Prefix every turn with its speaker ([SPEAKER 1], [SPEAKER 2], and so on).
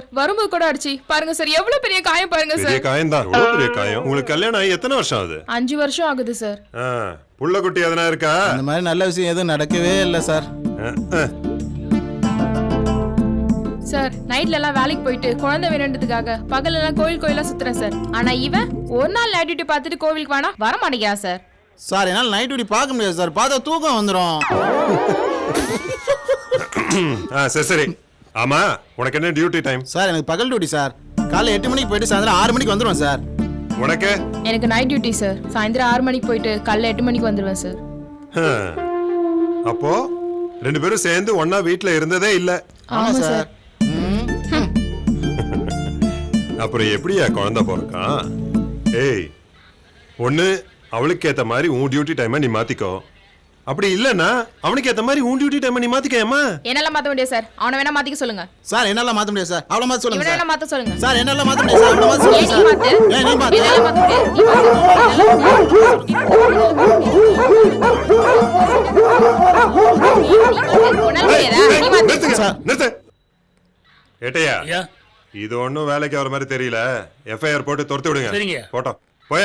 [SPEAKER 1] Sir வரும்போது கூட அடிச்சு பாருங்க சார், எவ்வளவு பெரிய காயம் பாருங்க சார்.
[SPEAKER 2] பெரிய காயம் தான், எவ்வளவு பெரிய காயம். உங்களுக்கு கல்யாணம் ஆகி எத்தனை வருஷம் ஆகுது?
[SPEAKER 1] 5 வருஷம் ஆகுது சார்.
[SPEAKER 2] புள்ள குட்டி எதனா இருக்கா?
[SPEAKER 3] அந்த மாதிரி நல்ல விஷயம் எதுவும் நடக்கவே இல்லை சார்.
[SPEAKER 1] சார் நைட்ல எல்லாம் வேலைக்கு போயிட்டு குழந்தை வேணுன்றதுக்காக பகல் எல்லாம் கோயிலா சுத்துறேன் சார். ஆனா இவன் ஒரு நாள் நைட் டியூட்டி பார்த்துட்டு கோவிலுக்கு வேணா வர மாட்டேங்கிறான் சார்.
[SPEAKER 3] சார் என்னால் நைட் டியூட்டி பார்க்க முடியாது சார், பார்த்தா தூக்கம் வந்துடும்.
[SPEAKER 2] சரி சரி. ஆமா, உனக்கு என்ன டியூட்டி டைம்?
[SPEAKER 3] சார் எனக்கு பகல் டியூட்டி சார். காலைல 8 மணிக்கு போயிட்டு சாயந்தரம் 6 மணிக்கு வந்துடுவேன் சார்.
[SPEAKER 2] உனக்கு?
[SPEAKER 1] எனக்கு நைட் டியூட்டி சார். சாயந்தரம் 6 மணிக்கு போயிட்டு காலைல 8 மணிக்கு வந்துடுவேன் சார்.
[SPEAKER 2] அப்போ 2 பேரும் சேர்ந்து ஒன்னா வீட்டுல இருந்ததே இல்ல.
[SPEAKER 3] ஆமா சார்.
[SPEAKER 2] அப்புறம் எப்படியா குழந்தை பிறக்கான்? ஏய், ஒண்ணு அவளுக்கு ஏத்த மாதிரி உன் டியூட்டி டைமை நீ மாத்திக்கோ, அப்படி இல்லன்னா அவனுக்கு ஏத்த மாதிரி உன் டியூட்டி டைமை நீ மாத்திக்கேம்மா.
[SPEAKER 1] என்னால மாத்த முடியாது சார், அவனை வேணா மாத்திக்க சொல்லுங்க.
[SPEAKER 3] சார் என்னால மாத்த முடியாது சார், அவளை மாத்த சொல்லுங்க.
[SPEAKER 1] இவனை மாத்த சொல்லுங்க.
[SPEAKER 3] சார் என்னால மாத்த முடியாது சார், அவளை மாத்த சொல்லுங்க சார். ஏன் நீ மாத்து?
[SPEAKER 1] என்னால மாத்த முடியாது.
[SPEAKER 2] நிறுத்து. ஏட்டையா, இது ஒன்னும் வேலைக்கு வர மாதிரி தெரியல. எஃப்ஐஆர் போட்டு துரத்து விடுங்க. போட்டோம் போய.